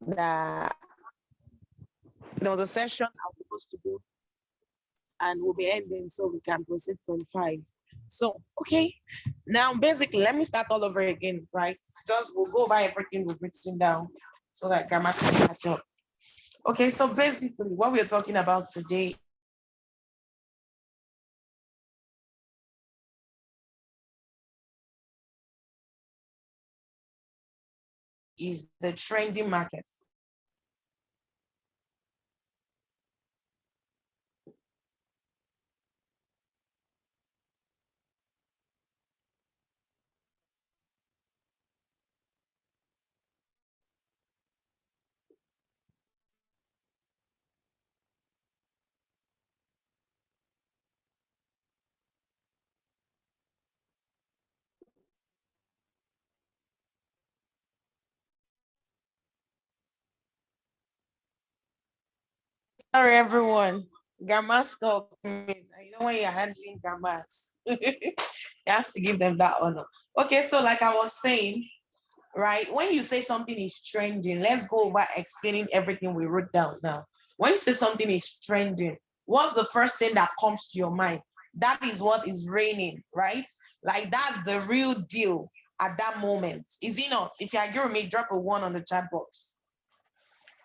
that the session I'm supposed to do, and we'll be ending so we can proceed from 5. So, okay, now basically, let me start all over again, right? Just we'll go over everything we've written down so that grammar can catch up. Okay, so basically, what we're talking about today is the trending market. Sorry, everyone. Gammas called me. I know when you're handling gammas, you have to give them that honor. Okay, so like I was saying, right? When you say something is trending, let's go over explaining everything we wrote down now. When you say something is trending, what's the first thing that comes to your mind? That is what is reigning, right? Like that's the real deal at that moment. Is it not? If you agree with me, drop a 1 on the chat box.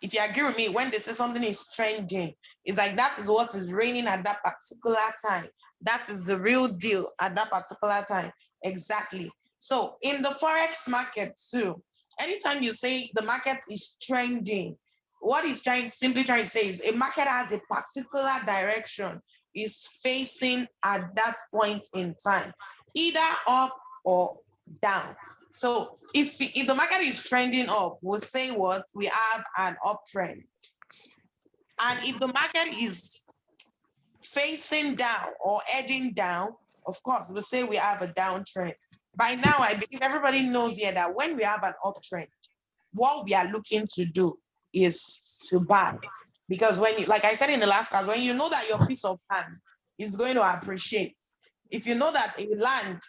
If you agree with me, when they say something is trending, it's like that is what is reigning at that particular time. That is the real deal at that particular time. Exactly. So in the forex market too, anytime you say the market is trending, what it's simply trying to say is a market has a particular direction, is facing at that point in time, either up or down. So if the market is trending up, we'll say what we have an uptrend. And if the market is facing down or heading down, of course, we'll say we have a downtrend. By now, I believe everybody knows here that when we have an uptrend, what we are looking to do is to buy. Because when you, like I said in the last class, when you know that your piece of land is going to appreciate, if you know that a land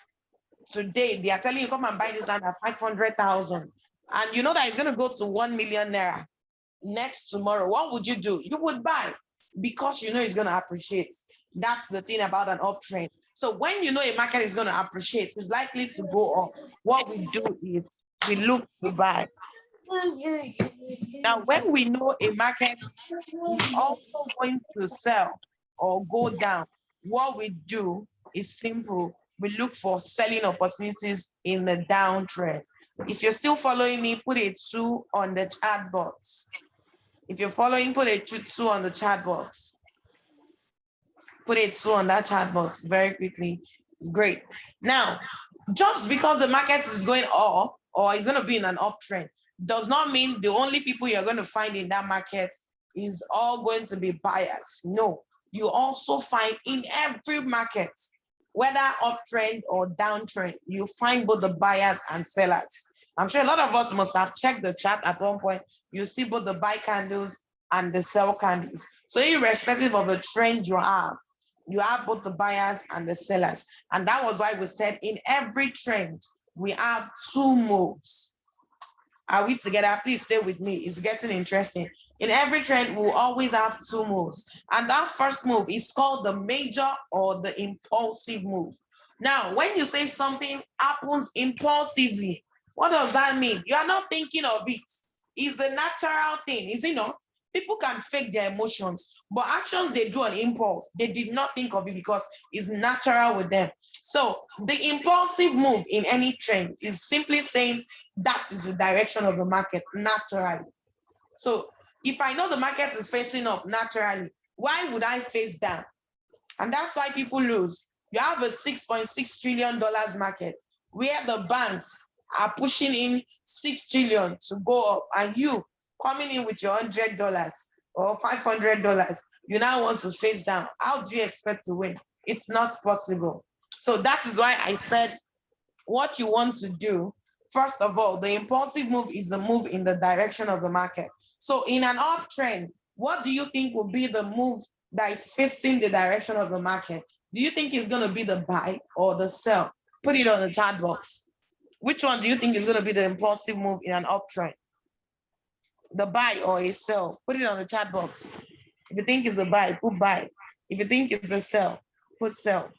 today, they are telling you come and buy this land at 500,000, and you know that it's going to go to 1 million naira next tomorrow, what would you do? You would buy because you know it's going to appreciate. That's the thing about an uptrend. So when you know a market is going to appreciate, it's likely to go up. What we do is we look to buy. Now, when we know a market is also going to sell or go down, what we do is simple. We look for selling opportunities in the downtrend. If you're still following me, put a 2 on the chat box. If you're following, put a 2 on the chat box. Put a 2 on that chat box very quickly. Great. Now, just because the market is going up or is going to be in an uptrend does not mean the only people you're going to find in that market is all going to be buyers. No, you also find in every market, whether uptrend or downtrend, you find both the buyers and sellers. I'm sure a lot of us must have checked the chart at one point. You see both the buy candles and the sell candles. So irrespective of the trend you have both the buyers and the sellers. And that was why we said in every trend, we have 2 moves. Are we together? Please stay with me. It's getting interesting. In every trend, we'll always have 2 moves. And that first move is called the major or the impulsive move. Now, when you say something happens impulsively, what does that mean? You are not thinking of it. It's the natural thing, is it not? People can fake their emotions, but actions they do on impulse, they did not think of it because it's natural with them. So the impulsive move in any trend is simply saying that is the direction of the market naturally. So if I know the market is facing up naturally, why would I face down? And that's why people lose. You have a $6.6 trillion market where the banks are pushing in 6 trillion to go up, and you coming in with your $100 or $500, you now want to face down. How do you expect to win? It's not possible. So that is why I said what you want to do. First of all, the impulsive move is the move in the direction of the market. So in an uptrend, what do you think will be the move that is facing the direction of the market? Do you think it's going to be the buy or the sell? Put it on the chat box. Which one do you think is going to be the impulsive move in an uptrend? the buy or a sell? Put it on the chat box. If you think it's a buy, put buy. If you think it's a sell, put sell.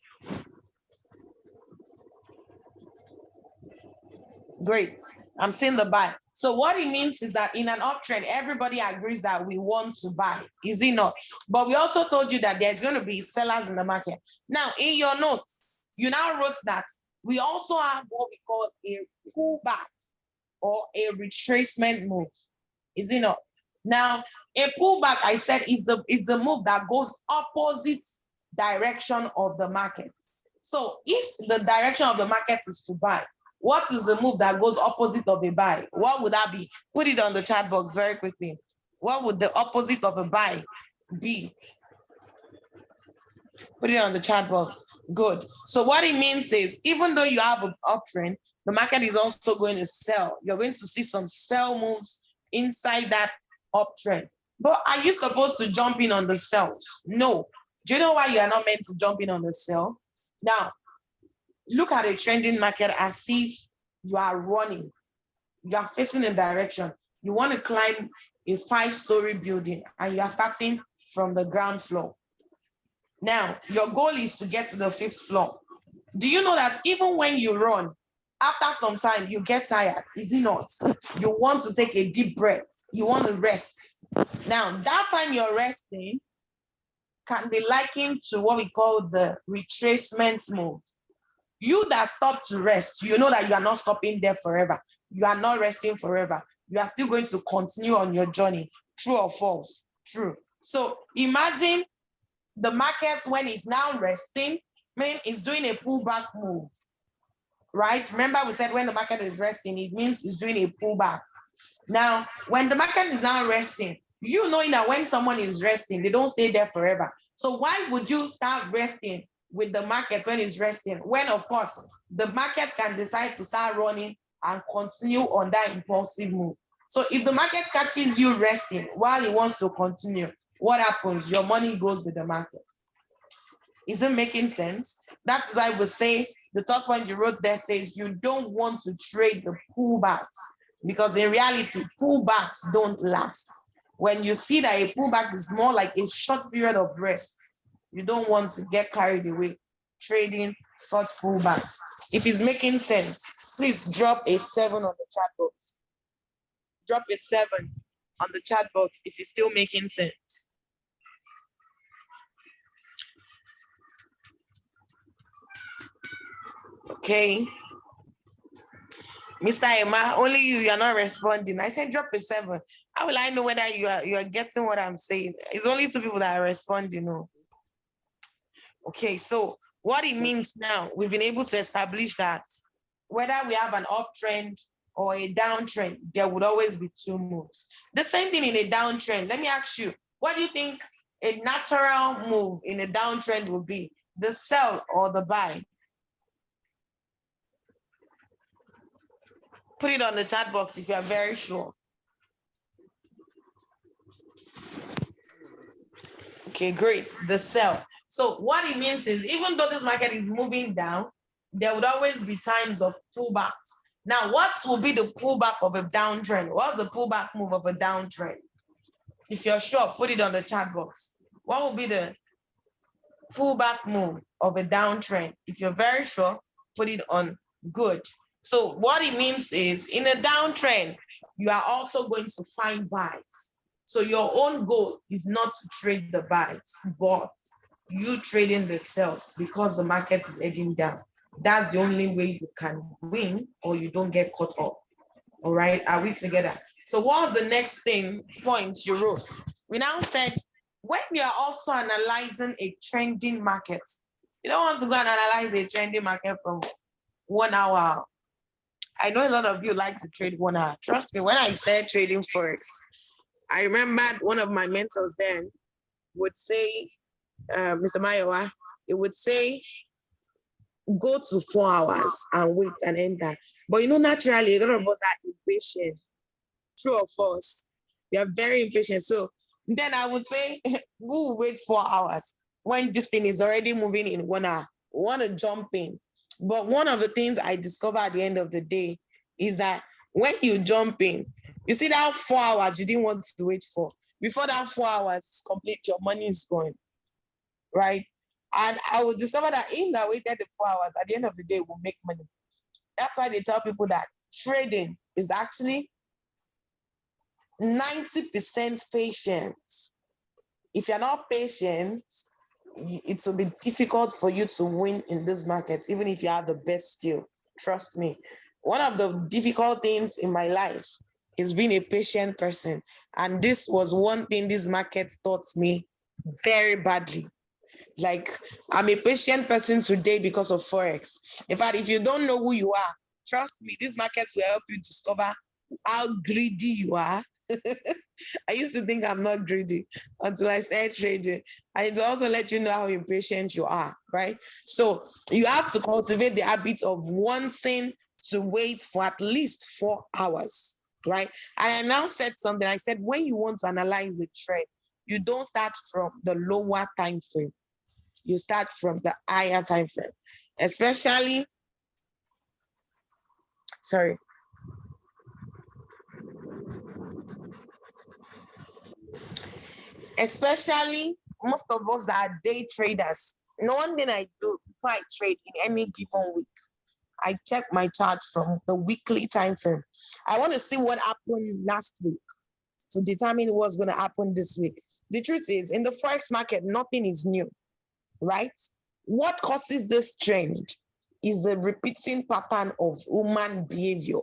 Great. I'm seeing the buy. So what it means is that in an uptrend, everybody agrees that we want to buy. Is it not? But we also told you that there's going to be sellers in the market. Now, in your notes, you now wrote that we also have what we call a pullback or a retracement move. Is it not? Now, a pullback, I said, is the move that goes opposite direction of the market. So if the direction of the market is to buy, what is the move that goes opposite of a buy? What would that be? Put it on the chat box very quickly. What would the opposite of a buy be? Put it on the chat box. Good. So what it means is, even though you have an uptrend, the market is also going to sell. You're going to see some sell moves inside that uptrend. But are you supposed to jump in on the sell? No. Do you know why you are not meant to jump in on the sell? Now, look at a trending market as if you are running. You are facing a direction. You want to climb a 5-story building and you are starting from the ground floor. Now, your goal is to get to the 5th floor. Do you know that even when you run, after some time, you get tired? Is it not? You want to take a deep breath. You want to rest. Now, that time you're resting can be likened to what we call the retracement move. You that stop to rest, you know that you are not stopping there forever. You are not resting forever. You are still going to continue on your journey. True or false? True. So imagine the market when it's now resting, it's doing a pullback move, right? Remember we said when the market is resting, it means it's doing a pullback. Now, when the market is now resting, you know that when someone is resting, they don't stay there forever. So why would you start resting with the market when it's resting? When, of course, the market can decide to start running and continue on that impulsive move. So if the market catches you resting while it wants to continue, what happens? Your money goes with the market. Is it making sense? That's why we say the third point you wrote there says you don't want to trade the pullbacks, because in reality, pullbacks don't last. When you see that a pullback is more like a short period of rest, you don't want to get carried away trading such pullbacks. If it's making sense, please drop a 7 on the chat box. Drop a 7 on the chat box if it's still making sense. Okay. Mr. Emma, only you are not responding. I said drop a 7. How will I know whether you are getting what I'm saying? It's only 2 people that are responding. No. Okay, so what it means now, we've been able to establish that whether we have an uptrend or a downtrend, there would always be 2 moves. The same thing in a downtrend. Let me ask you, what do you think a natural move in a downtrend would be? The sell or the buy? Put it on the chat box if you are very sure. Okay, great. The sell. So what it means is, even though this market is moving down, there would always be times of pullbacks. Now, what will be the pullback of a downtrend? What's the pullback move of a downtrend? If you're sure, put it on the chat box. What will be the pullback move of a downtrend? If you're very sure, put it on good. So what it means is, in a downtrend, you are also going to find buys. So your own goal is not to trade the buys, but you trading the sells because the market is edging down. That's the only way you can win or you don't get caught up. All right, are we together? So what was the next point you wrote? We now said, when we are also analyzing a trending market, you don't want to go and analyze a trending market from 1 hour. I know a lot of you like to trade 1 hour. Trust me, when I started trading Forex, I remember one of my mentors then would say, Mr. Mayowa, it would say, go to 4 hours and wait and enter. But you know, naturally, a lot of us are impatient. True or false? We are very impatient. So then I would say, we'll wait 4 hours when this thing is already moving in 1 hour. We want to jump in. But one of the things I discovered at the end of the day is that when you jump in, You see that 4 hours you didn't want to wait for. Before that 4 hours is complete, your money is gone, right? And I will discover that in that waited the 4 hours, at the end of the day, we'll make money. That's why they tell people that trading is actually 90% patience. If you're not patient, it will be difficult for you to win in this market, even if you have the best skill. Trust me. One of the difficult things in my life is being a patient person. And this was one thing this market taught me very badly. Like, I'm a patient person today because of Forex. In fact, if you don't know who you are, trust me, these markets will help you discover how greedy you are. I used to think I'm not greedy until I started trading. And it also let you know how impatient you are, right? So you have to cultivate the habit of wanting to wait for at least 4 hours, right? And I now said something. I said, when you want to analyze a trend, you don't start from the lower time frame. You start from the higher time frame, especially, especially most of us are day traders. No one thing I do before I trade in any given week, I check my chart from the weekly time frame. I want to see what happened last week to determine what's going to happen this week. The truth is, in the Forex market, nothing is new, right? What causes this trend is a repeating pattern of human behavior.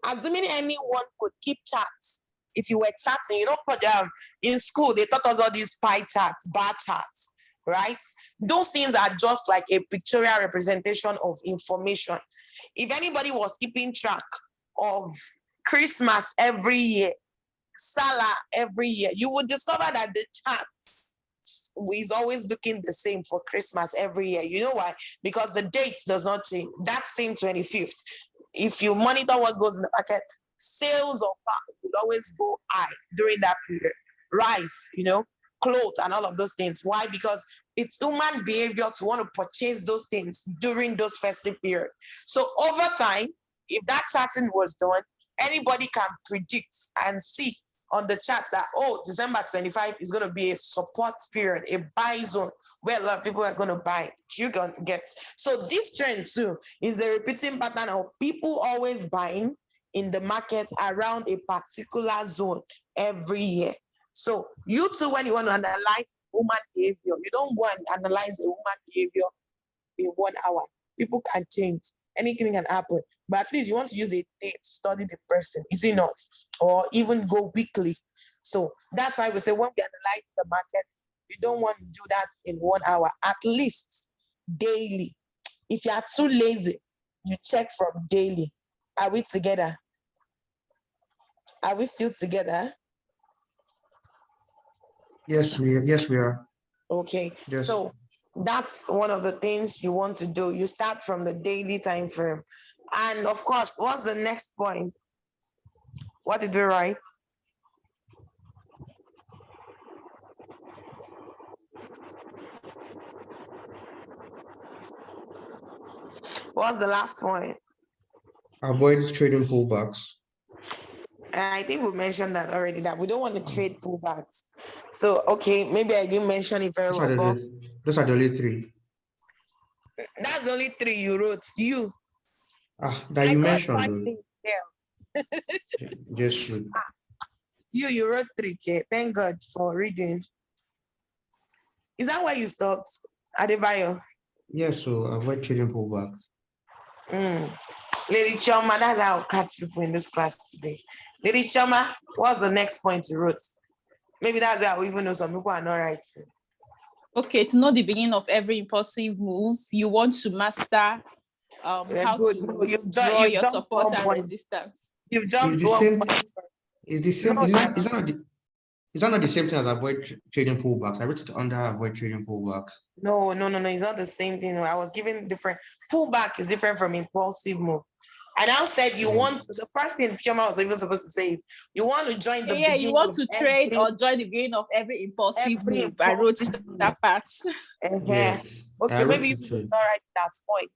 Assuming anyone could keep charts, if you were charting, you know, in school, they taught us all these pie charts, bar charts, right? Those things are just like a pictorial representation of information. If anybody was keeping track of Christmas every year, Salah every year, you would discover that the chart is always looking the same for Christmas every year. You know why? Because the date does not change. That same 25th. If you monitor what goes in the market, sales of farm will always go high during that period. Rice, you know, clothes and all of those things. Why? Because it's human behavior to want to purchase those things during those festive periods. So over time, if that charting was done, anybody can predict and see on the charts that, oh, December 25 is going to be a support period, a buy zone where a lot of people are going to buy. You can get. So this trend too is a repeating pattern of people always buying in the market around a particular zone every year. So you too, when you want to analyze human behavior, you don't go and analyze a human behavior in 1 hour. People can change. Anything can happen. But at least you want to use a day to study the person, is it not? Or even go weekly. So that's why we say when we analyze the market, you don't want to do that in 1 hour, at least daily. If you are too lazy, you check from daily. Are we together? Are we still together? Yes, we are. Okay. Yes. So that's one of the things you want to do. You start from the daily time frame. And of course, what's the next point? What did we write? What's the last point? Avoid trading pullbacks. I think we mentioned that already, that we don't want to trade pullbacks. So, okay, maybe I didn't mention it very well. Those are the only three. That's the only three you wrote. You. That you mentioned. Yes. You wrote 3K. Thank God for reading. Is that why you stopped, Adebayo? Yes, so avoid trading pullbacks. Lady Choma, that's how I'll catch people in this class today. Lady Choma, what's the next point you wrote? Maybe that's how we even know some people are not writing. Okay, to know the beginning of every impulsive move, you want to master how to draw your support and resistance. You've jumped it's the same. It's the same. Is that not the same thing as avoid trading pullbacks? I wrote it under avoid trading pullbacks. No. It's not the same thing. I was given different. Pullback is different from impulsive move. I now said you want the first thing Chioma was even supposed to say is you want to join the beginning. You want to trade or join the beginning of every impulsive move. I wrote that part. Yes. Okay, maybe you didn't write that point,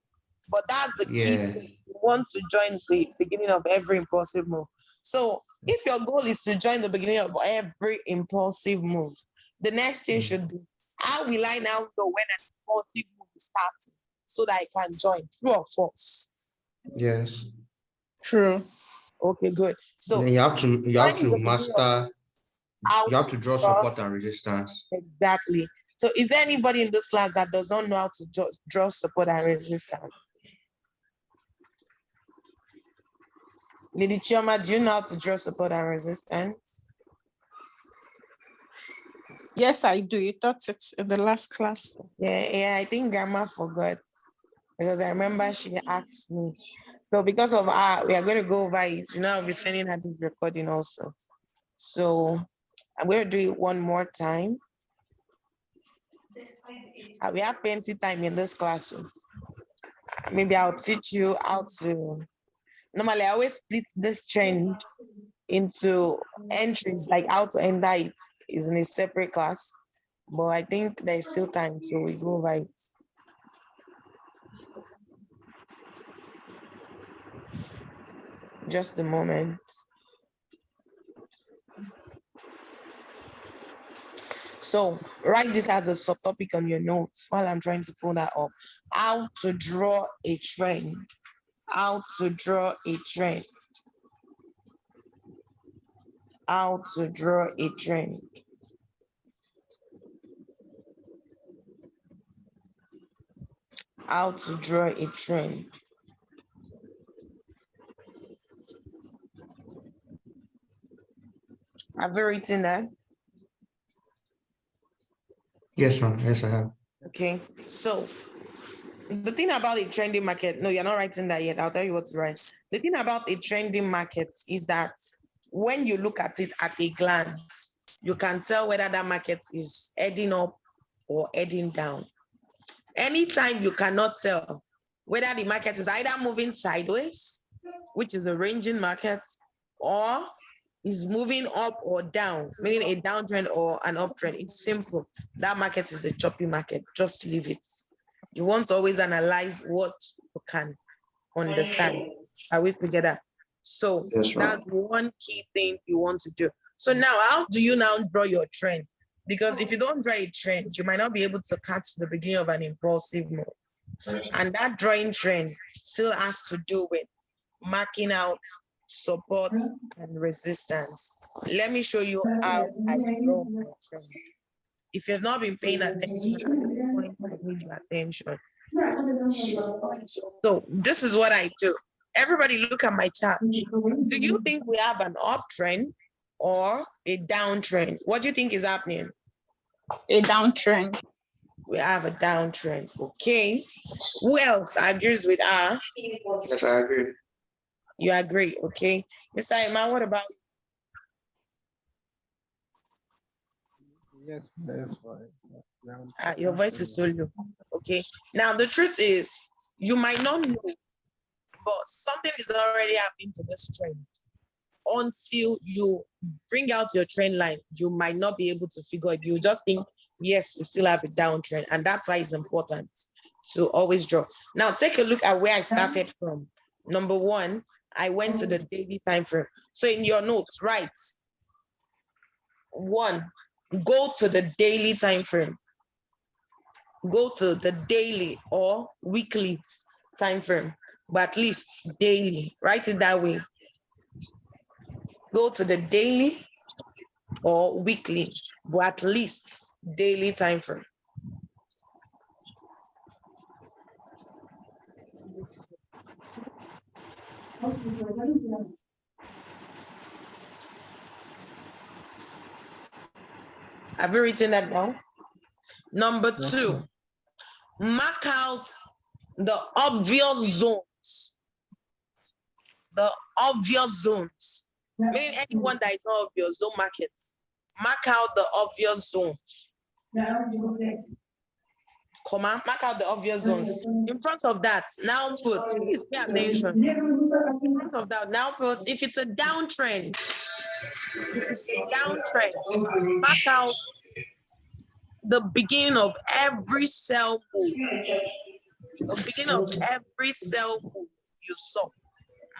but that's the key thing. You want to join the beginning of every impulsive move. So if your goal is to join the beginning of every impulsive move, the next thing should be, how will I now know when an impulsive move is starting so that I can join? True or false? Yes. True. Okay, good. So then you have to master, you have to draw draw. support and resistance. Exactly. So is there anybody in this class that does not know how to draw support and resistance? Lady Chioma, do you know how to draw support and resistance? Yes, I do. You taught it in the last class. Yeah, I think Grandma forgot because I remember she asked me. So because of her, we are going to go over it. You know, I'll be sending her this recording also. So I'm going to do it one more time. We have plenty time in this classroom. Maybe I'll teach you how to. Normally, I always split this trend into entries, like how to enter it is in a separate class. But I think there's still time, so we go over it. Just a moment. So write this as a subtopic on your notes while I'm trying to pull that up. How to draw a trend. How to draw a trend. How to draw a trend. How to draw a trend. Have you written that? Yes, ma'am. Yes, I have. Okay, so the thing about a trending market, no, you're not writing that yet. I'll tell you what to write. The thing about a trending market is that when you look at it at a glance, you can tell whether that market is heading up or heading down. Anytime you cannot tell whether the market is either moving sideways, which is a ranging market, or is moving up or down, meaning a downtrend or an uptrend, it's simple. That market is a choppy market. Just leave it. You want to always analyze what you can understand. Are we together? So Yes, that's one key thing you want to do. So now, how do you now draw your trend? Because if you don't draw a trend, you might not be able to catch the beginning of an impulsive move. And that drawing trend still has to do with marking out support and resistance. Let me show you how I draw my trend. If you've not been paying attention, at this point, I need your attention. So this is what I do. Everybody look at my chart. Do you think we have an uptrend or a downtrend? What do you think is happening? A downtrend. We have a downtrend. Okay. Who else agrees with us? Yes, I agree. You agree, okay. Mr. Iman, what about you? Yes, that's fine. your voice is so low. Okay. Now the truth is, you might not know, but something is already happening to this trend. Until you bring out your trend line, you might not be able to figure it. You just think, yes, we still have a downtrend, and that's why it's important to always draw. Now take a look at where I started from. Number one, I went to the daily time frame. So in your notes, write 1, go to the daily time frame. Go to the daily or weekly time frame, but at least daily. Write it that way. Go to the daily or weekly, but at least daily time frame. Have you written that down? Number 2, mark out the obvious zones. The obvious zones. Meaning anyone that is not obvious, don't mark it. Mark out the obvious zones. Comma, mark out the obvious zones. In front of that, now put, please pay attention. In front of that, now put, if it's a downtrend, mark out the beginning of every cell move. The beginning of every cell move you saw.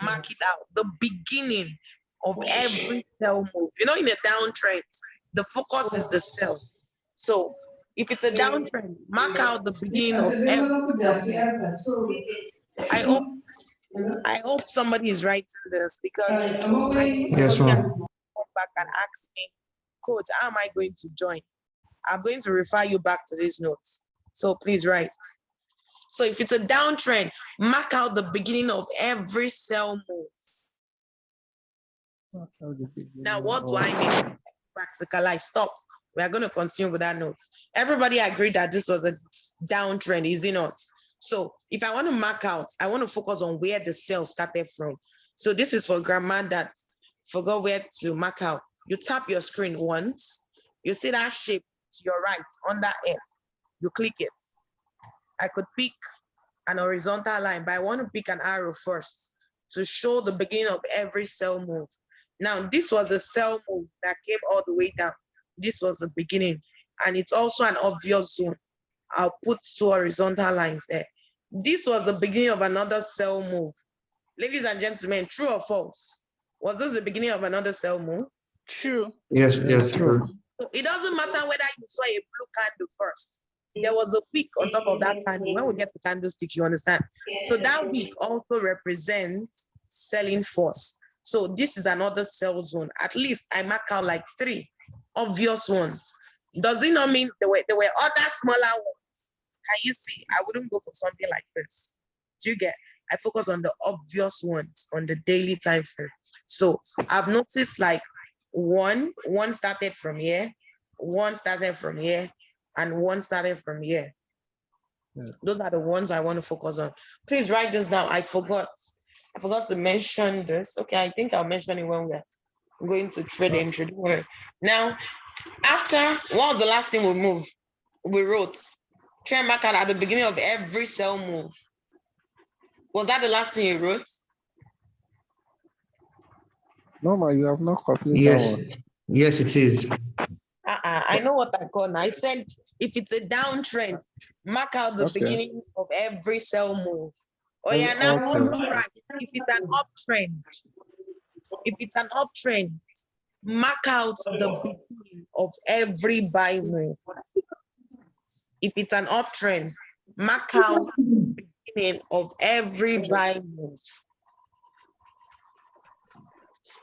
Mark it out. The beginning of every sell move. You know, in a downtrend, the focus is the sell. So if it's a downtrend, mark out the beginning of every sell move. I hope somebody is writing this, because Yes, ma'am. come back and ask me, Coach, how am I going to join? I'm going to refer you back to these notes. So please write. So if it's a downtrend, mark out the beginning of every sell move. Now, what do I mean? Practicalize. Stop. We are going to continue with that note. Everybody agreed that this was a downtrend, is it not? So if I want to mark out, I want to focus on where the sell started from. So this is for grandma that forgot where to mark out. You tap your screen once. You see that shape to your right under F. You click it. I could pick an horizontal line, but I want to pick an arrow first to show the beginning of every sell move. Now, this was a sell move that came all the way down. This was the beginning, and it's also an obvious zone. I'll put 2 horizontal lines there. This was the beginning of another sell move. Ladies and gentlemen, true or false? Was this the beginning of another sell move? True. Yes, true. So it doesn't matter whether you saw a blue candle first. There was a wick on top of that candle. When we get the candlestick, you understand? So that wick also represents selling force. So this is another sell zone. At least I mark out like 3 obvious ones. Does it not mean there were other smaller ones? Can you see? I wouldn't go for something like this. Do you get? I focus on the obvious ones on the daily time frame. So I've noticed like one started from here, one started from here, and one started from here. Yes. Those are the ones I want to focus on. Please write this down. I forgot to mention this. Okay, I think I'll mention it when we're going to trade entry. Now, after, what was the last thing we wrote? Trend mark out at the beginning of every sell move. Was that the last thing you wrote? No, ma, you have not completed. Yes, yes, it is. I know what I call now. I said if it's a downtrend, mark out the beginning of every sell move. Oh yeah, now also right. If it's an uptrend, mark out the beginning of every buy move. If it's an uptrend, mark out the beginning of every buy move.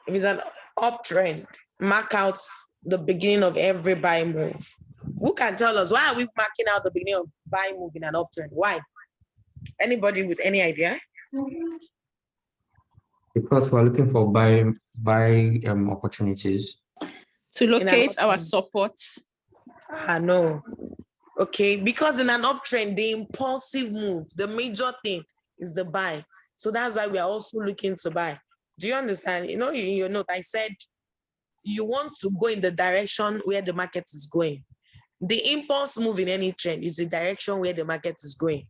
If it's an uptrend, mark out the beginning of every buy move. Who can tell us why are we marking out the beginning of buy move in an uptrend? Why? Anybody with any idea? Because we're looking for buy opportunities. To locate our support. No. Okay, because in an uptrend, the impulsive move, the major thing is the buy. So that's why we are also looking to buy. Do you understand? You know, in your note, I said you want to go in the direction where the market is going. The impulse move in any trend is the direction where the market is going.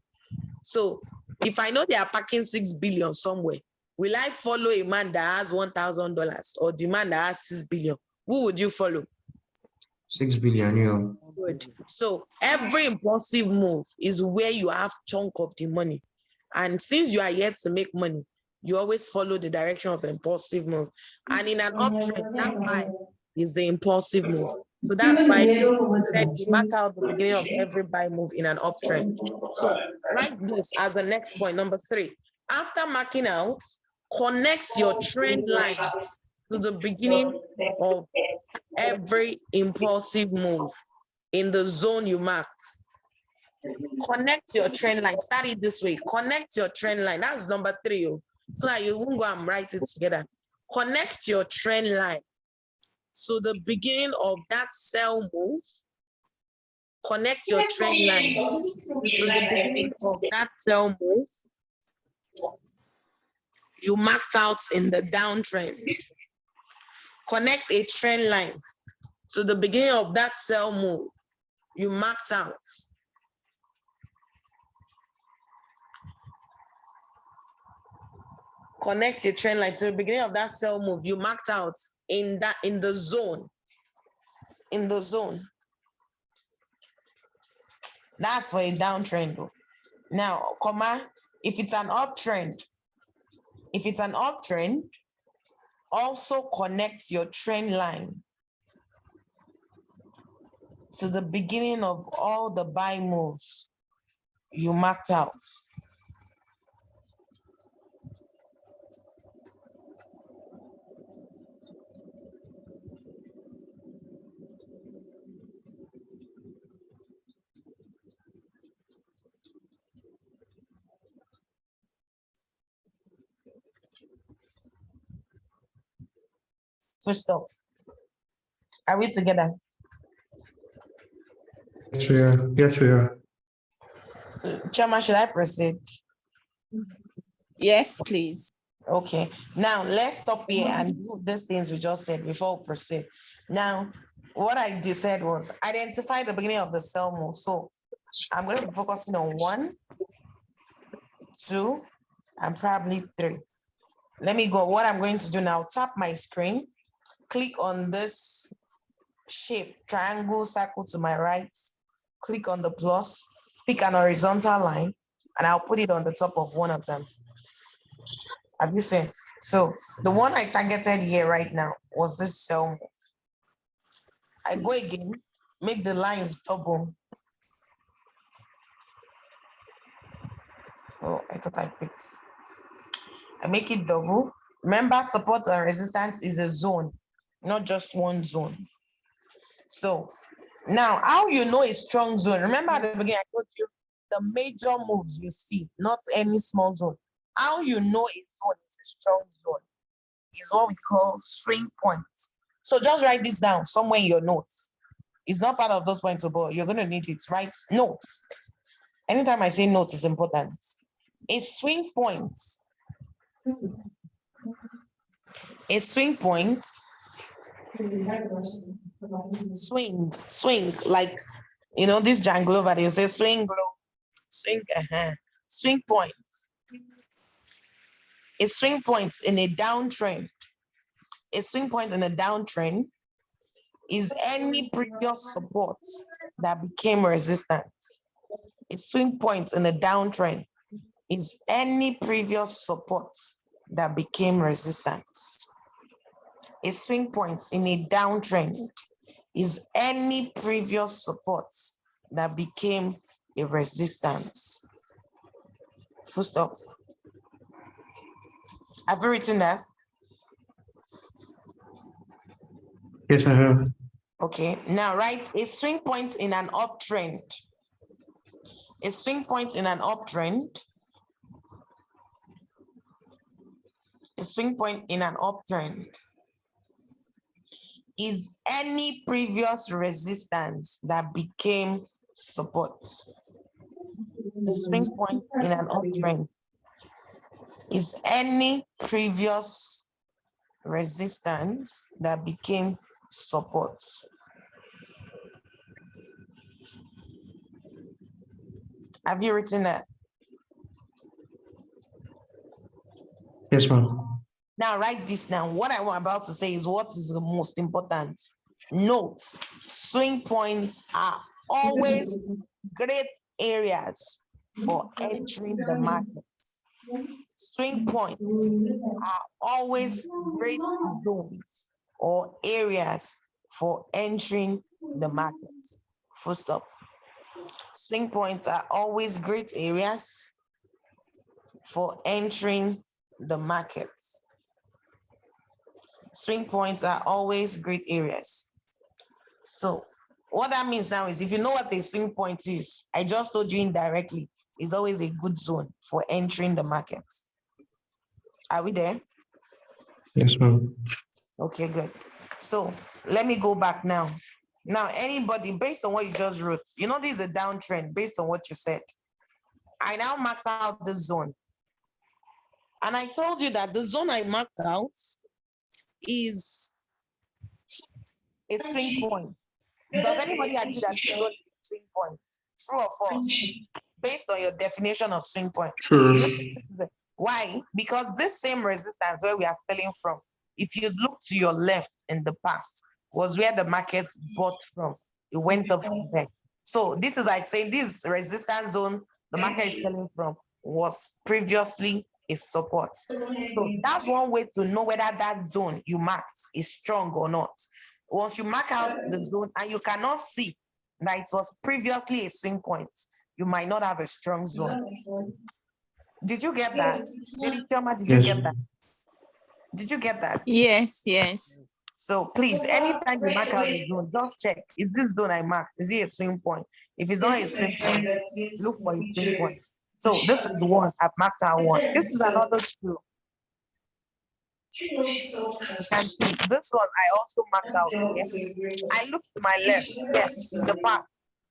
So if I know they are packing 6 billion somewhere, will I follow a man that has $1,000 or the man that has 6 billion? Who would you follow? 6 billion, yeah. Good. So every impulsive move is where you have chunk of the money. And since you are yet to make money, you always follow the direction of the impulsive move. And in an uptrend, that buy is the impulsive move. So that's why I said mark out the beginning of every buy move in an uptrend. So write this as the next point, number 3. After marking out, connect your trend line to the beginning of every impulsive move in the zone you marked. Connect your trend line. Start it this way. Connect your trend line. That's number 3. So that you won't go and write it together. Connect your trend line. So the beginning of that sell move, connect your trend line to the beginning of that sell move you marked out in the downtrend. Connect a trend line to the beginning of that sell move you marked out. Connect your trend line to the beginning of that sell move you marked out in the zone. In the zone. That's for a downtrend though. Now, comma, if it's an uptrend, Also connect your trend line to the beginning of all the buy moves you marked out. First off, are we together? Yes, we are. Yes, we are. Chairman, should I proceed? Yes, please. Okay, now let's stop here and do these things we just said before we proceed. Now, what I just said was identify the beginning of the sell move. So I'm going to be focusing on 1, 2, and probably 3. Let me go. What I'm going to do now, tap my screen, click on this shape, triangle, circle to my right, click on the plus, pick an horizontal line, and I'll put it on the top of one of them. Have you seen? So the one I targeted here right now was this sell move. I go again, make the lines double. Oh, I thought I fixed. I make it double. Remember, support and resistance is a zone, not just one zone. So now, how you know a strong zone? Remember at the beginning, I told you the major moves you see, not any small zone. How you know a zone is a strong zone is what we call swing points. So just write this down somewhere in your notes. It's not part of those points, but you're going to need it. Write notes. Anytime I say notes, it's important. A swing point. A swing point. Swing, like, you know, this jungle over there, you say swing low, swing points. A swing point in a downtrend. A swing point in a downtrend is any previous support that became resistance. A swing point in a downtrend is any previous support that became resistance. A swing point in a downtrend is any previous support that became a resistance. Full stop. Have you written that? Yes, I have. Okay, now write a swing point in an uptrend. A swing point in an uptrend. A swing point in an uptrend is any previous resistance that became support. The swing point in an uptrend is any previous resistance that became support. Have you written that? Yes, ma'am. Now write this down. What I'm about to say is what is the most important. Note, swing points are always great areas for entering the market. Swing points are always great zones or areas for entering the market. Full stop. Swing points are always great areas for entering the market. Swing points are always great areas. So what that means now is if you know what a swing point is, I just told you indirectly, it's always a good zone for entering the market. Are we there? Yes, ma'am. Okay, good. So let me go back now. Now, anybody, based on what you just wrote, you know this is a downtrend based on what you said. I now marked out the zone. And I told you that the zone I marked out is a swing point. Does anybody agree that this zone is a swing point? True or false? Based on your definition of swing point. True. Why? Because this same resistance where we are selling from, if you look to your left in the past, was where the market bought from. It went up from there. So this is like saying this resistance zone the market is selling from was previously is support. So that's one way to know whether that zone you marked is strong or not. Once you mark out the zone and you cannot see that it was previously a swing point, you might not have a strong zone. Did you get that? Lady Chioma, did you get that? Did you get that? Yes, yes. So please, anytime you mark out the zone, just check, is this zone I marked, is it a swing point? If it's not a swing point, look for a swing point. So this is the one, I've marked out one. This is another two. You can see this one I also marked out here. I looked to my left, yes, in the past.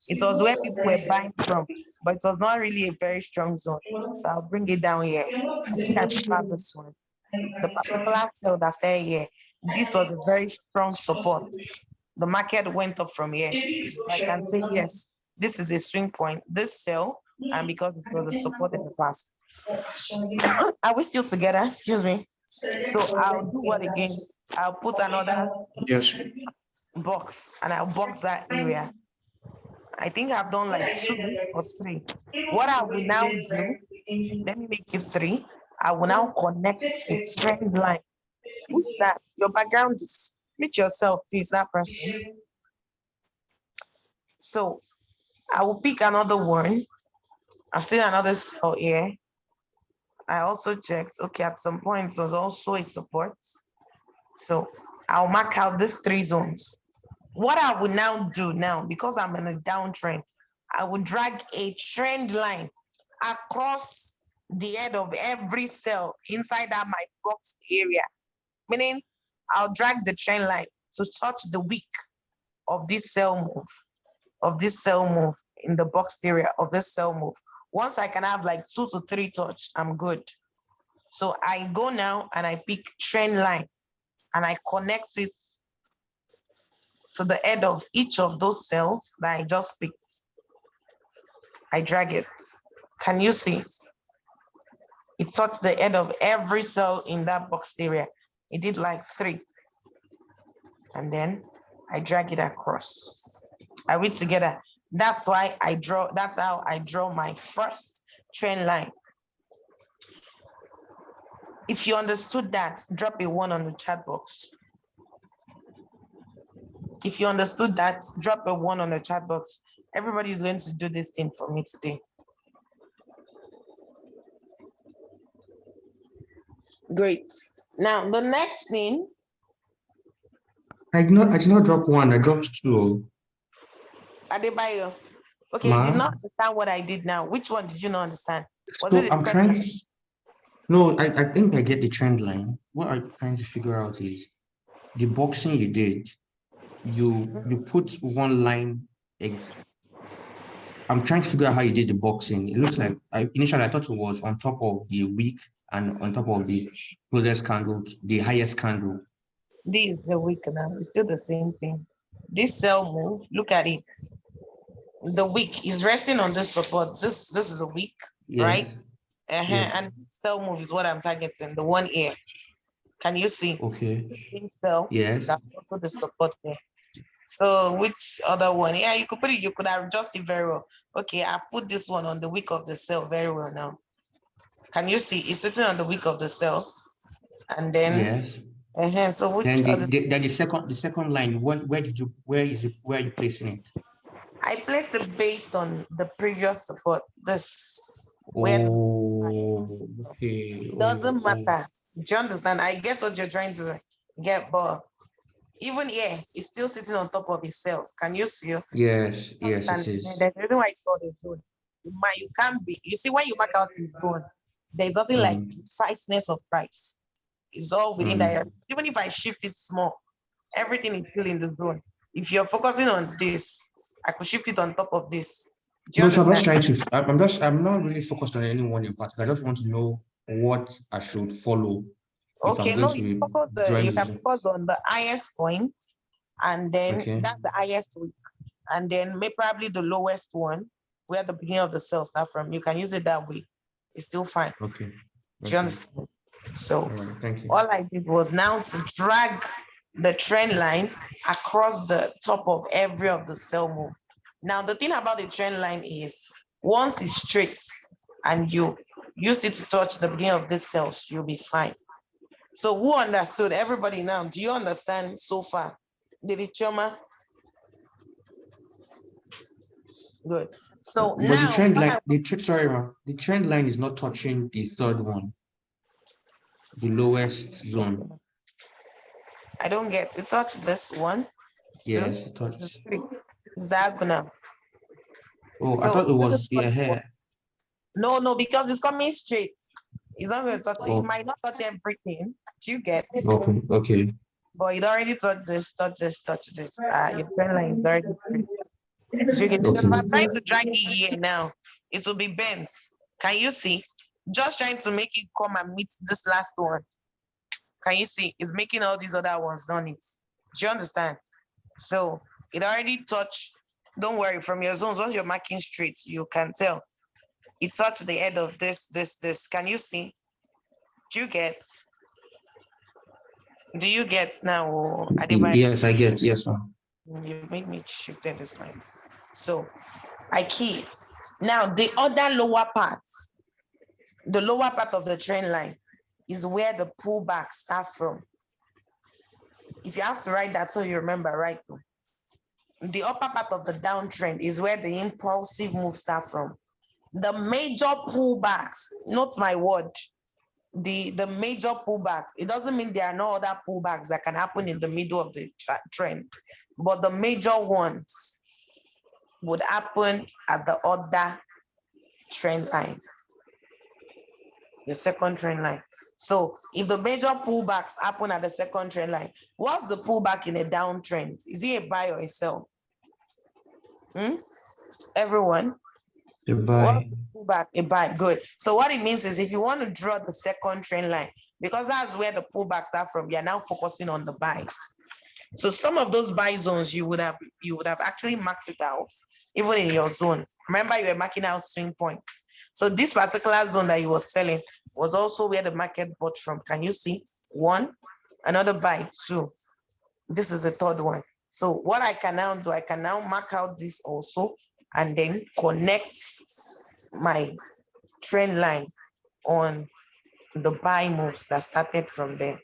It was where people were buying from, but it was not really a very strong zone. So I'll bring it down here. I think I prefer this one. The particular cell that's there here, this was a very strong support. The market went up from here. I can say, yes, this is a swing point, this cell, and because it was a support in the past. Are we still together? Excuse me. So I'll do what again? I'll put another box and I'll box that area. I think I've done like 2 or 3. What I will now do, let me make it 3. I will now connect a trend line. Who's that? Your background is, meet yourself, please, that person. So I will pick another one. I've seen another cell here. I also checked, okay, at some point it was also a support. So I'll mark out these 3 zones. What I will now do now, because I'm in a downtrend, I will drag a trend line across the head of every cell inside that my box area. Meaning I'll drag the trend line to touch the wick of this cell move, in the box area of this cell move. Once I can have like 2 to 3 touch, I'm good. So I go now and I pick trend line and I connect it to the head of each of those cells that I just picked. I drag it. Can you see? It touched the head of every cell in that box area. It did like 3. And then I drag it across. Are we together? That's why that's how I draw my first trend line. If you understood that, drop a 1 on the chat box. If you understood that, drop a 1 on the chat box. Everybody is going to do this thing for me today. Great. Now, the next thing. I did not drop 1, I dropped 2. Adebayo. Okay, you did not understand what I did now. Which one did you not understand? I'm trying. No, I think I get the trend line. What I'm trying to figure out is the boxing you did. You put 1 line. I'm trying to figure out how you did the boxing. It looks like initially I thought it was on top of the wick and on top of the closest candle, the highest candle. This is a wick now. It's still the same thing. This cell move, look at it. The wick is resting on this support. This is a wick, yes. Right? Yeah. And cell move is what I'm targeting, the one here. Can you see? Okay. The cell, yes. That's also the support there. So which other one? Yeah, you could put it, you could adjust it very well. Okay, I've put this one on the wick of the cell very well now. Can you see? It's sitting on the wick of the cell. And then yes. So which then the second line, where are you placing it? I placed it based on the previous support. This okay. Doesn't matter. Do you understand? I get what you're trying to get, but even here, it's still sitting on top of itself. Can you see? Yes, it is. There's a reason why it's called a zone. You can't be. You see, when you mark out the zone, there's nothing like preciseness of price. It's all within that. Even if I shift it small, everything is still in the zone. If you're focusing on this, I could shift it on top of this. No, so I'm not really focused on anyone in particular. I just want to know what I should follow. Okay, no, you can focus on the highest point, and then that's the highest week, and then probably the lowest one, where the beginning of the cell start from. You can use it that way. It's still fine. Okay. Do you understand? So thank you. All I did was now to drag the trend line across the top of every of the cell move. Now, the thing about the trend line is once it's straight and you use it to touch the beginning of this cells, you'll be fine. So who understood? Everybody now, do you understand so far? Did it, Choma? Good. So But now, the trend line, sorry, the trend line is not touching the third one, the lowest zone. I don't get it. Touch this one. Yes, it touches. It's diagonal. Oh, So I thought it was here. No, because it's coming straight. It's not going to touch. Oh. It might not touch everything. Do you get? Okay. But it already touch this. Your trend line is already straight. Do you get? Because if I'm trying to drag it here now, it will be bent. Can you see? Just trying to make it come and meet this last one. Can you see? It's making all these other ones done it. Do you understand? So it already touched. Don't worry, from your zones, once you're marking straight, you can tell. It touched the head of this. Can you see? Do you get? Do you get now? Yes, I get. Yes, sir. You made me shift this lines. So I key. Now the other lower part, the lower part of the trend line is where the pullback starts from. If you have to write that so you remember, right? The upper part of the downtrend is where the impulsive move start from. The major pullbacks, not my word, the major pullback, it doesn't mean there are no other pullbacks that can happen in the middle of the trend, but the major ones would happen at the other trend line, the second trend line. So if the major pullbacks happen at the second trend line, what's the pullback in a downtrend? Is it a buy or a sell? Everyone? A buy. Pullback, a buy. Good. So what it means is if you want to draw the second trend line, because that's where the pullbacks start from, you're now focusing on the buys. So some of those buy zones you would have actually marked it out, even in your zone. Remember, you were marking out swing points. So this particular zone that you were selling was also where the market bought from. Can you see? One, another buy, two. This is the third one. So what I can now do, I can now mark out this also and then connect my trend line on the buy moves that started from there.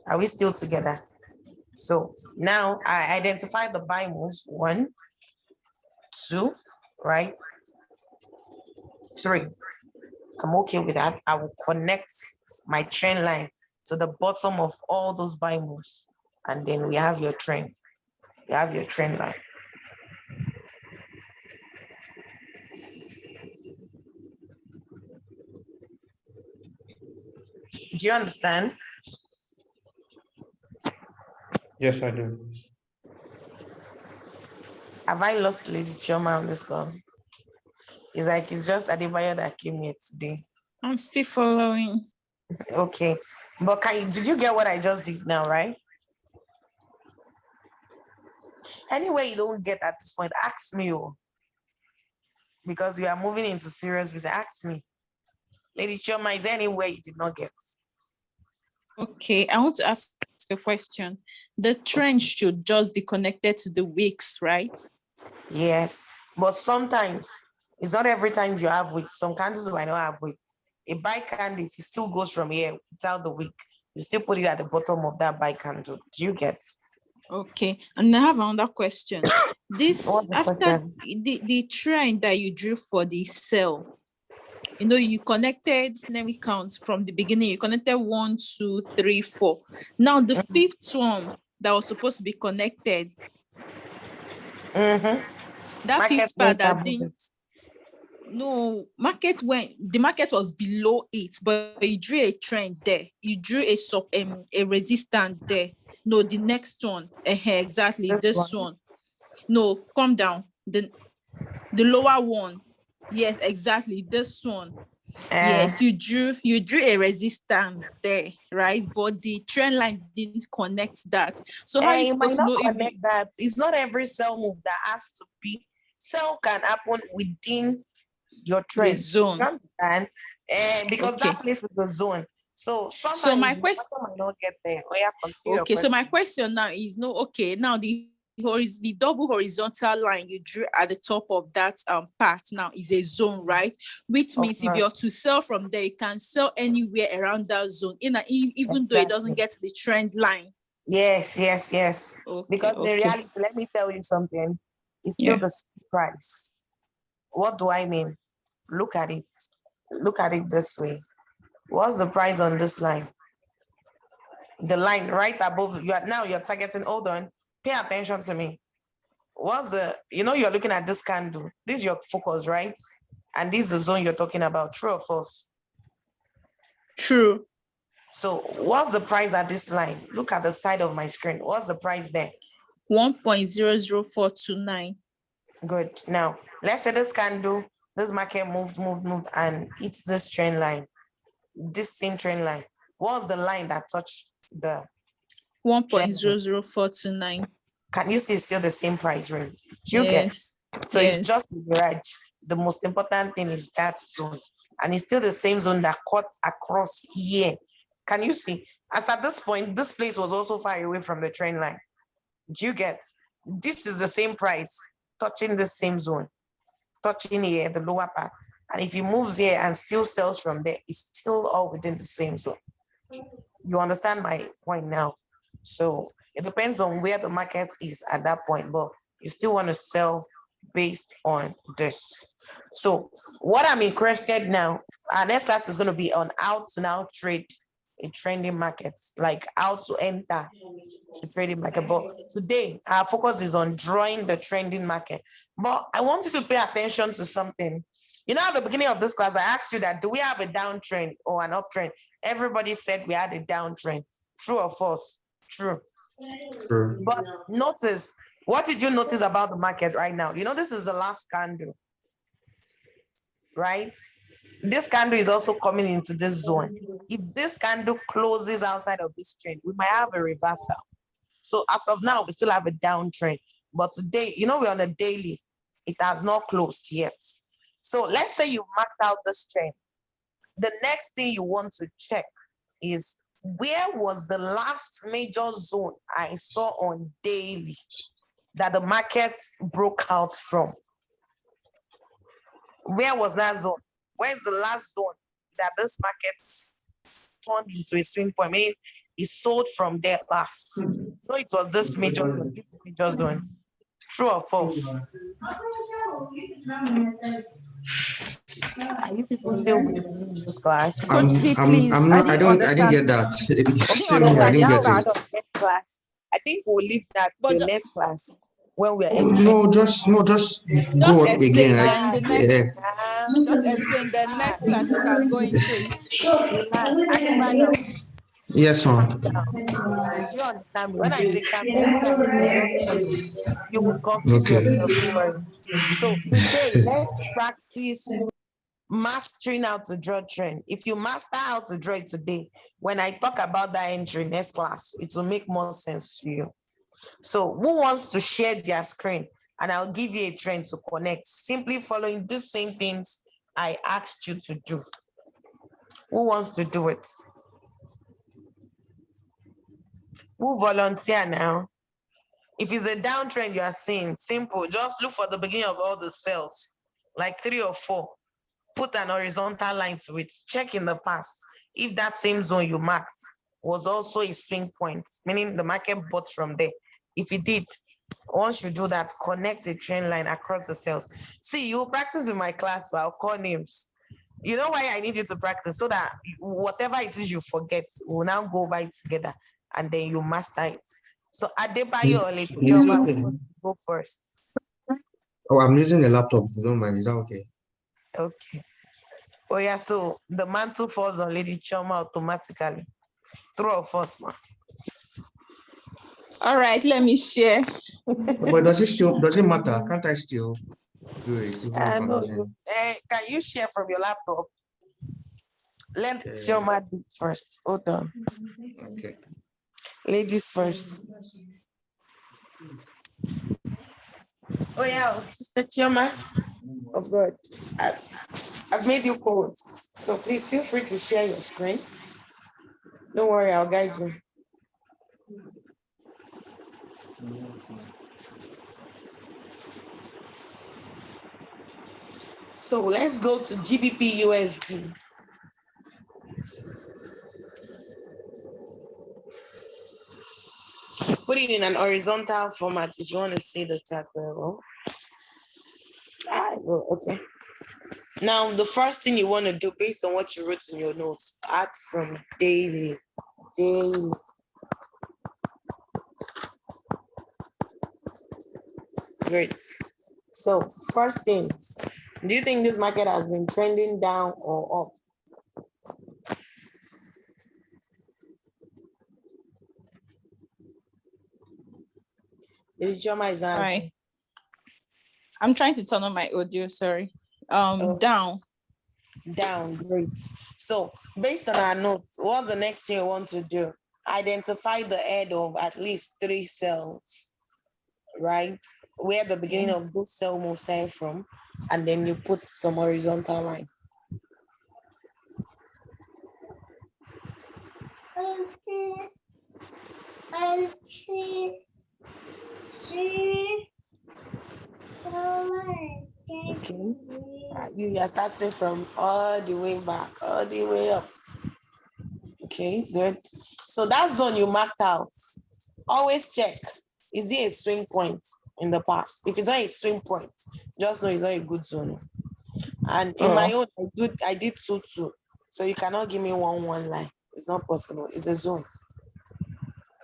Are we still together? So now I identify the buy moves, 1, 2, right? 3. I'm okay with that. I will connect my trend line to the bottom of all those buy moves. And then we have your trend. You have your trend line. Do you understand? Yes, I do. Have I lost Lady Choma on this call? It's like it's just Adebayo that came here today. I'm still following. Okay, but did you get what I just did now, right? Anyway, you don't get at this point, ask me. Because we are moving into serious business, ask me. Lady Choma, is there any way you did not get? Okay, I want to ask a question. The trend should just be connected to the wicks, right? Yes, but sometimes, it's not every time you have wicks. Some candles might not have wick. A buy candle, if it still goes from here without the wick, you still put it at the bottom of that buy candle. Do you get? Okay, and I have another question. This after the trend that you drew for the sell, you connected, let me count from the beginning, you connected 1, 2, 3, 4. Now the fifth one that was supposed to be connected, that market fifth part that didn't, no, the market was below it, but you drew a trend there. You drew a resistance there. No, the next one, exactly, this one. No, come down, the lower one. Yes, exactly, this one. Yes, you drew a resistance there, right? But the trend line didn't connect that. So how are you supposed to know if that? It's not every sell move that has to be. Sell can happen within your trend. The zone. You understand? Because that place is the zone. So sometimes my question might not get there. Okay, so my question now is now the the double horizontal line you drew at the top of that part now is a zone, right? Which means if you're to sell from there, you can sell anywhere around that zone, even though it doesn't get to the trend line. Yes. Okay, Because in reality, let me tell you something. It's still the same price. What do I mean? Look at it. Look at it this way. What's the price on this line? The line right above you are now you're targeting. Hold on. Pay attention to me. What's the, you're looking at this candle. This is your focus, right? And this is the zone you're talking about. True or false? True. So what's the price at this line? Look at the side of my screen. What's the price there? 1.00429. Good. Now, let's say this candle, this market moved, and it's this trend line. This same trend line. What's the line that touched the 1.00429? Can you see it's still the same price range? Do you get? So it's just the garage. The most important thing is that zone. And it's still the same zone that cut across here. Can you see? As at this point, this place was also far away from the trend line. Do you get? This is the same price, touching the same zone, touching here, the lower part. And if he moves here and still sells from there, it's still all within the same zone. You understand my point now? So it depends on where the market is at that point, but you still want to sell based on this. So what I'm interested now, our next class is going to be on how to now trade in trending markets, like how to enter the trading market. But today, our focus is on drawing the trending market. But I want you to pay attention to something. At the beginning of this class, I asked you that, do we have a downtrend or an uptrend? Everybody said we had a downtrend. True or false? True. But notice, what did you notice about the market right now? This is the last candle, right? This candle is also coming into this zone. If this candle closes outside of this trend, we might have a reversal. So as of now, we still have a downtrend. But today, we're on a daily. It has not closed yet. So let's say you marked out this trend. The next thing you want to check is, where was the last major zone I saw on daily that the market broke out from? Where was that zone? Where's the last zone that this market turned into a swing point? I mean, it sold from there last. No, it was this major zone. True or false? Are you people still with me in this class? Coach D, please. I didn't get that. I didn't get it. Class. I think we'll leave that to the next class when we're No, just go up again. Just explain the next class. You can go into it. Yes, ma'am. You understand me? When I say you will confuse yourself. So today, let's practice mastering how to draw trend. If you master how to draw it today, when I talk about that entry next class, it will make more sense to you. So who wants to share their screen? And I'll give you a trend to connect, simply following the same things I asked you to do. Who wants to do it? Who volunteer now? If it's a downtrend you are seeing, simple, just look for the beginning of all the cells, like 3 or 4. Put an horizontal line to it. Check in the past if that same zone you marked was also a swing point, meaning the market bought from there. If it did, once you do that, connect a trend line across the cells. See, you practice in my class, so I'll call names. You know why I need you to practice? So that whatever it is you forget, we'll now go over it together and then you master it. So Adebayo or Lady Chioma, go first. Oh, I'm using a laptop. If you don't mind, is that okay? Okay. Oh yeah, so the mantle falls on Lady Chioma automatically. True or false, ma? All right, let me share. But does it matter? Can't I still do it? No, can you share from your laptop? Let Chioma do it first. Hold on. Okay. Ladies first. Oh yeah, Sister Chioma. Of God. I've made you cold. So please feel free to share your screen. Don't worry, I'll guide you. So let's go to GBP USD. Put it in an horizontal format if you want to see the chart very well. Okay. Now, the first thing you want to do based on what you wrote in your notes, start from daily. Great. So, first thing, do you think this market has been trending down or up? Joma is answering. I'm trying to turn on my audio, sorry. Down. Down, great. So based on our notes, what's the next thing you want to do? Identify the head of at least 3 cells, right? Where the beginning of those cell moves start from, and then you put some horizontal line. Okay. You are starting from all the way back, all the way up. Okay, good. So that zone you marked out, always check, is it a swing point in the past? If it's not a swing point, just know it's not a good zone. And in my own, I did 2-2. So you cannot give me 1-1 line. It's not possible. It's a zone.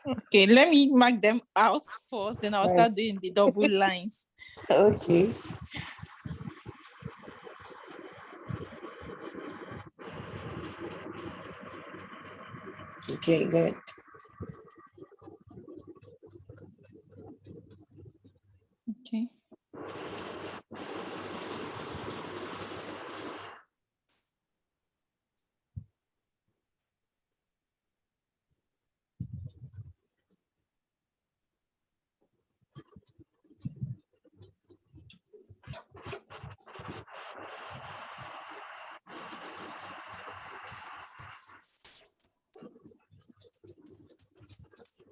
Okay, let me mark them out first, then I'll start doing the double lines. Okay. Okay, good. Okay.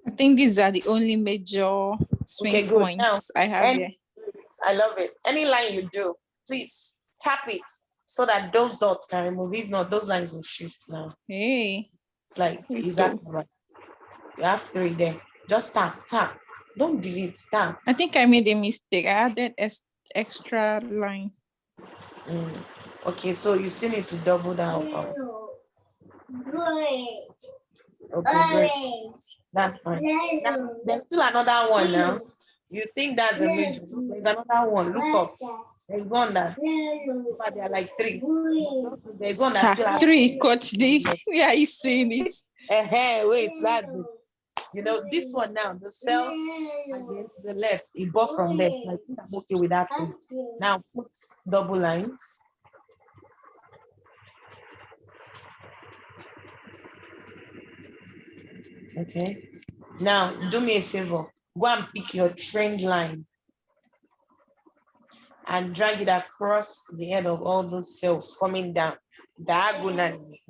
I think these are the only major swing points now, I have here. I love it. Any line you do, please tap it so that those dots can remove. If not, those lines will shift now. Hey. It's like exactly right. You have 3 there. Just tap. Don't delete, tap. I think I made a mistake. I added extra line. Okay, so you still need to double that up. Okay, great. That's fine. Now, there's still another one now. You think that's the major. There's another one. Look up. There's one that but there are like 3. There's one that's still 3, Coach D. Where are you seeing it? Wait, that's it. You know, this one now, the cell again to the left, it bought from left. I think I'm okay with that thing. Now put double lines. Okay. Now do me a favor. Go and pick your trend line and drag it across the head of all those cells coming down diagonally.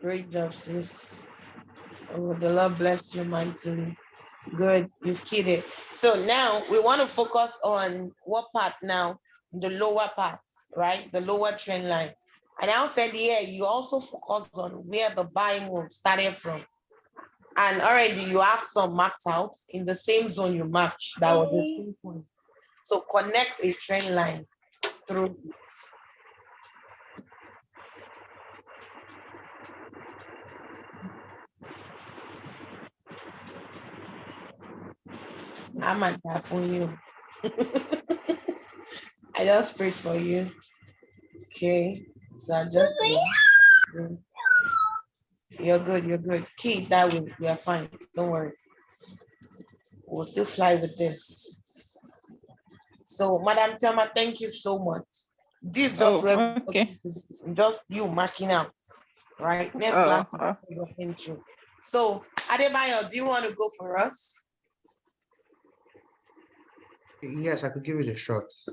Great job, sis. Oh, the Lord bless you mightily. Good, you've killed it. So now we want to focus on what part now? The lower part, right? The lower trend line. And I said here, you also focus on where the buying move started from. And already you have some marked out in the same zone you marked. That was the swing point. So connect a trend line through it. I'm at that for you. I just prayed for you. Okay. So I just you're good. Keep that way. We are fine. Don't worry. We'll still fly with this. So, Madam Tiama, thank you so much. This just okay. just you marking out. right? Next class is of entry. So, Adebayo, do you want to go for us? Yes, I could give it a shot. So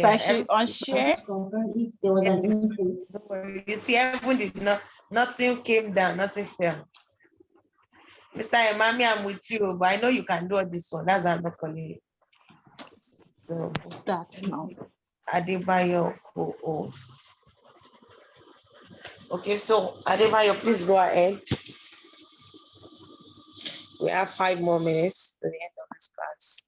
I should unshare. If there was an increase. Don't worry. You see, everyone did not, nothing came down, nothing fell. Mr. Emami, I'm with you, but I know you can do all this one. That's why I'm not calling you. So That's now. Adebayo co-host. Okay, so Adebayo, please go ahead. We have 5 more minutes to the end of this class.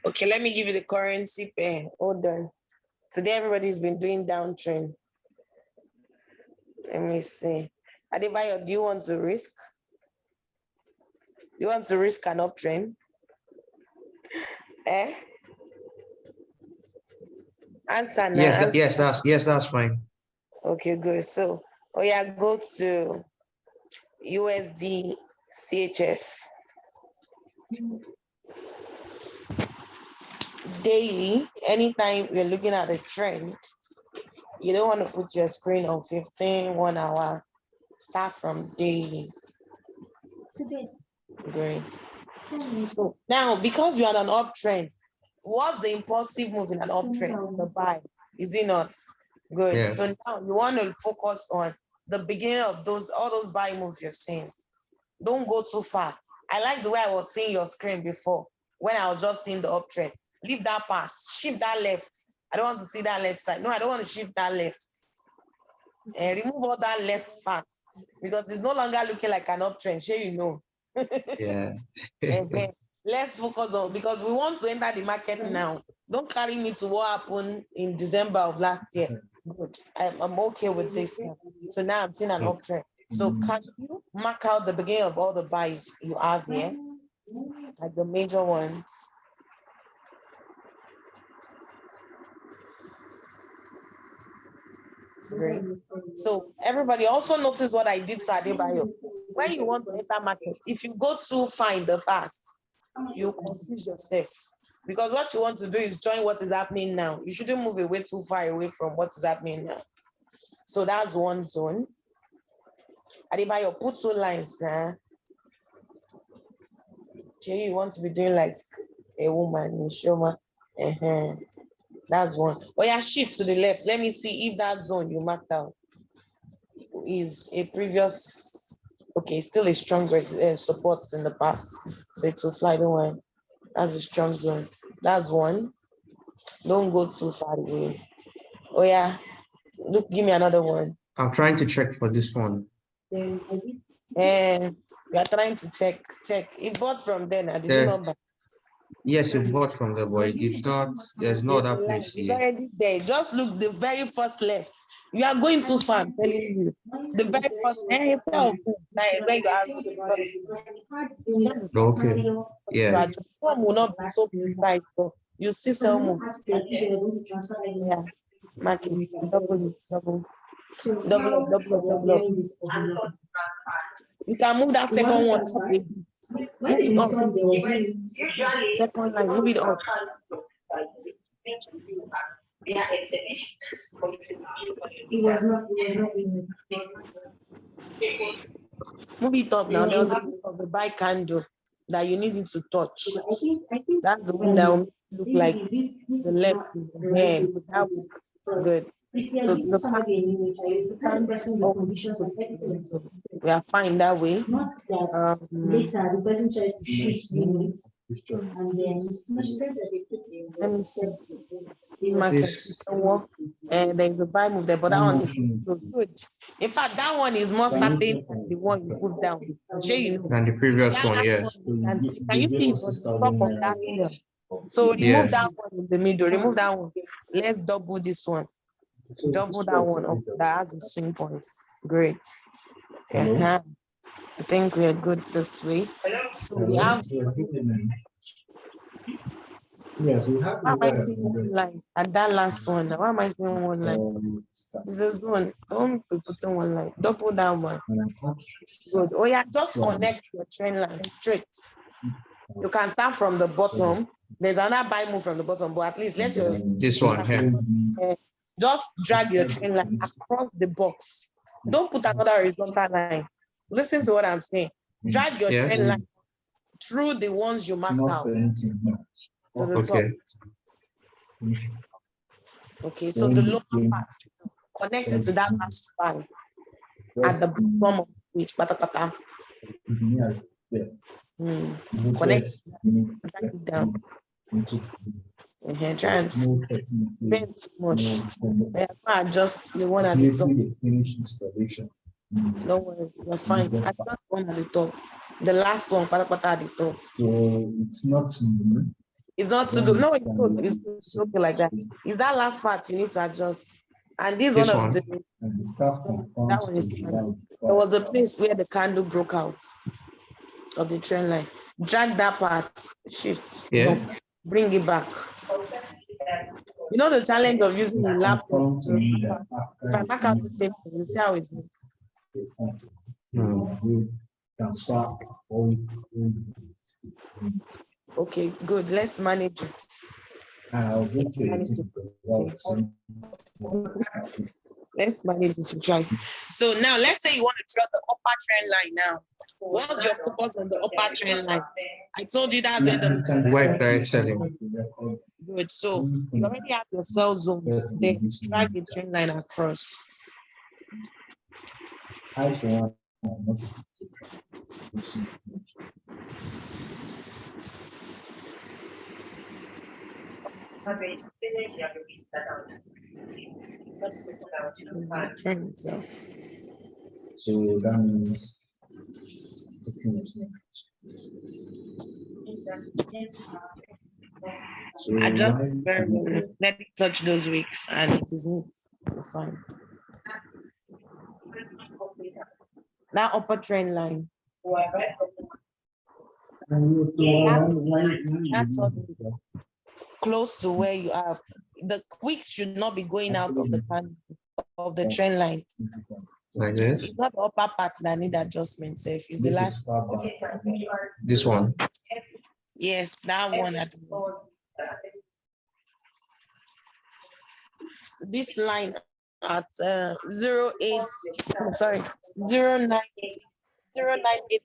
Okay, let me give you the currency pair. Hold on. Today, everybody's been doing downtrend. Let me see. Adebayo, do you want to risk? You want to risk an uptrend? Eh? Answer now. Yes, Answer. yes, that's fine. Okay, good. So, oh yeah, go to USD CHF. Daily, anytime you're looking at the trend, you don't want to put your screen on 15, 1 hour. Start from daily. Today. Great. So now, because we are on an uptrend, what's the impulsive move in an uptrend? The buy, is it not? Good. Yes. So now you want to focus on the beginning of all those buy moves you're seeing. Don't go too far. I like the way I was seeing your screen before when I was just seeing the uptrend. Leave that pass, shift that left. I don't want to see that left side. No, I don't want to shift that left. And remove all that left part because it's no longer looking like an uptrend. Sure, you know. Yeah. Okay. Let's focus on, because we want to enter the market now. Don't carry me to what happened in December of last year. Good. I'm okay with this now. So now I'm seeing an uptrend. So can you mark out the beginning of all the buys you have here, like the major ones? Great. So everybody also notice what I did to Adebayo. When you want to enter market, if you go too far in the past, you confuse yourself. Because what you want to do is join what is happening now. You shouldn't move away too far away from what is happening now. So that's one zone. Adebayo, put 2 lines now. Jay, you want to be doing like a woman in Shoma. That's one. Oh yeah, shift to the left. Let me see if that zone you marked out is a previous, okay, still a strong support in the past. So it will fly, don't worry. That's a strong zone. That's one. Don't go too far away. Oh yeah, look, give me another one. I'm trying to check for this one. And we are trying to check. It bought from there now. Did you not buy? Yes, it bought from there, but it's not, there's no other place It's here. already there. Just look the very first left. You are going too far, I'm telling you. The very first Okay. you Yeah. are just, some will not be so precise, but you see some. Yeah. Mark it. Double. You can move that second one up a bit. Move it up. Second line, move it up. Move it up now. There's a bit of the buy candle that you need it to touch. That's the one that will look like the left is there. That will good. So we are fine that way. Later, the person tries to shift limits, and then she said that they put Let me see. This market don't work. And there's a buy move there, but that one is so good. In fact, that one is more certain than the one you put down. Sure, you know. And the previous one, yes. Can you see it on the top of that hill? So remove that one in the middle. Remove that one. Let's double this one. Double that one up. That has a swing point. Great. I think we are good this way. So we have. Yes, we have. Why am I seeing one line? And that last one. Why am I seeing one line? This is one. Don't be putting one line. Double that one. Good. Oh yeah, just connect your trend line straight. You can start from the bottom. There's another buy move from the bottom, but at least let your This one here. just drag your trend line across the box. Don't put another horizontal line. Listen to what I'm saying. Drag your Yes. trend line through the ones you marked out. To the top. Okay. Okay, so the lower part connected to that last bar at the bottom of which patapata. Connect, drag it down. Try and bend too much. Adjust the one at the top. Don't worry, you're fine. Adjust one at the top. The last one, patapata at the top. So it's not. It's not too good. No, it's okay like that. If that last part, you need to adjust. And this This one of one. the that one is fine. There was a place where the candle broke out of the trend line. Drag that part, shift, Yeah. bring it back. You know the challenge of using the laptop. If I mark out the same thing, you see how it looks. Okay, good. Let's manage it. Let's manage it to try. So now let's say you want to draw the upper trend line now. What's your focus on the upper trend line? I told you that's where the Right direct selling. good. So you already have your sell zones. Then drag the trend line across. Trend itself. So that means I just let it touch those wicks and it is neat. It's fine. That upper trend line. That's close to where you are. The wicks should not be going out of the trend line. Like this. It's not the upper part that need adjustment. Safe. It's the last. This one. Yes, that one. This line at 08, I'm sorry, 098398.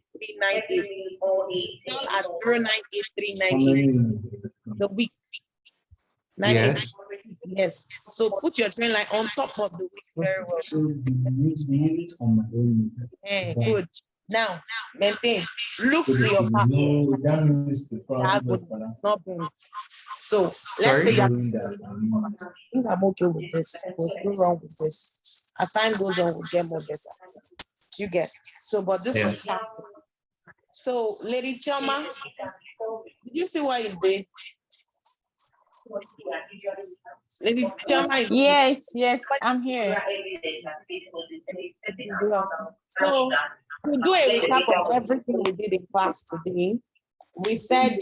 Still at 098398. The week. Yes. Yes. So put your trend line on top of the week very well. Good. Now, maintain. Look to your past. Not bent. So let's say I think I'm okay with this. What's wrong with this? As time goes on, we'll get more better. You get so, but this was fast. So, Lady Choma, did you see what you did? Lady Choma is Yes, I'm here. So, to do a recap of everything we did in class today, we said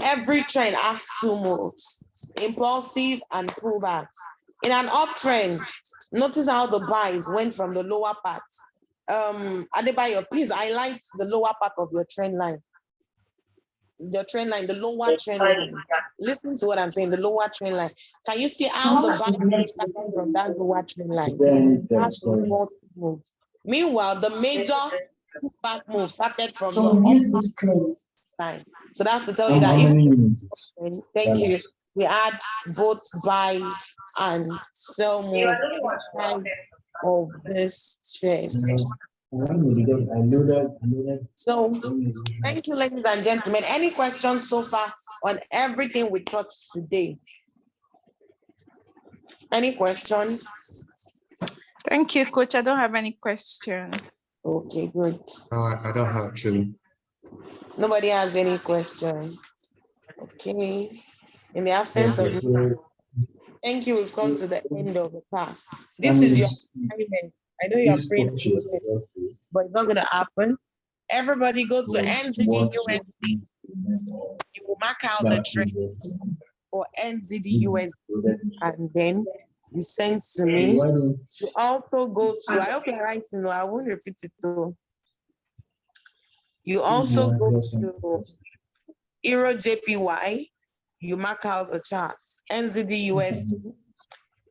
every trend has two moves, impulsive and pullbacks. In an uptrend, notice how the buys went from the lower part. Adebayo, please highlight the lower part of your trend line. The trend line, the lower trend line. Listen to what I'm saying, the lower trend line. Can you see how the buy started from that lower trend line? That's the fourth move. Meanwhile, the major back move started from the upper line. So that's to tell you that even, thank you. We had both buys and sell moves inside of this trade. So thank you, ladies and gentlemen. Any questions so far on everything we touched today? Any questions? Thank you, Coach. I don't have any question. Okay, good. I don't have to. Nobody has any question. Okay. In the absence of thank you, we've come to the end of the class. This is your assignment. I know you're afraid, but it's not going to happen. Everybody go to NZD-USD. You will mark out the trade for NZD-USD, and then you send to me. You also go to, I hope you're writing, I won't repeat it though. You also go to Euro JPY, you mark out the charts. NZD USD,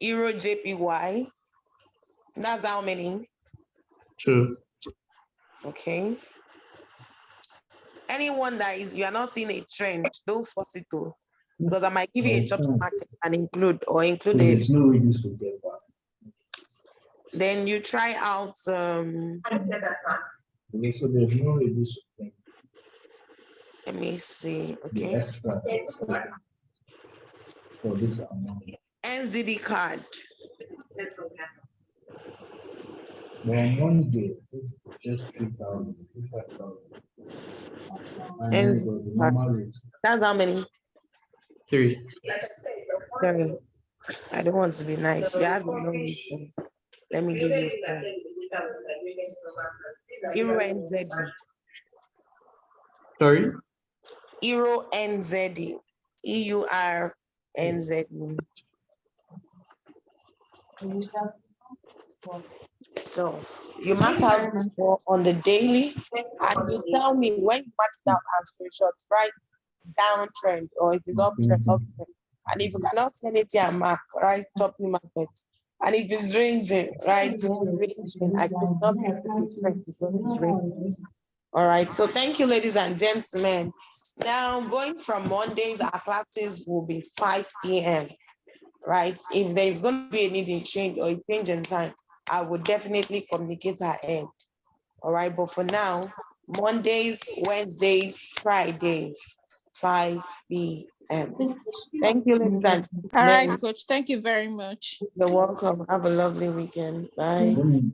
Euro JPY, that's how many? 2. Okay. Anyone that is, you are not seeing a trend, don't force it to, because I might give you a choppy market and include So a. there's no way this will get back. Then you try out, Okay, so there's no way this will get let me see, the okay. extra for this amount. NZD card, But on one day, it's just 3,000, 5,000. And then And- you go the normal rate. that's how many? 3. Sorry, I don't want to be nice. You have a long weekend. Let me give you four. Euro NZD. Sorry? Euro NZD. EURNZD. So you mark out the score on the daily and you tell me when you mark it out as screenshots, right? Downtrend or if it's uptrend, uptrend. And if you cannot send it here, mark, right? Choppy market. And if it's ranging, right? Ranging. I could not be the trend because it's ranging. All right. So thank you, ladies and gentlemen. Now going from Mondays, our classes will be 5 p.m. Right? If there's going to be a need in change or a change in time, I would definitely communicate ahead. All right. But for now, Mondays, Wednesdays, Fridays, 5 p.m. Thank you, ladies and All right, gentlemen. coach. Thank you very much. You're welcome. Have a lovely weekend. Bye.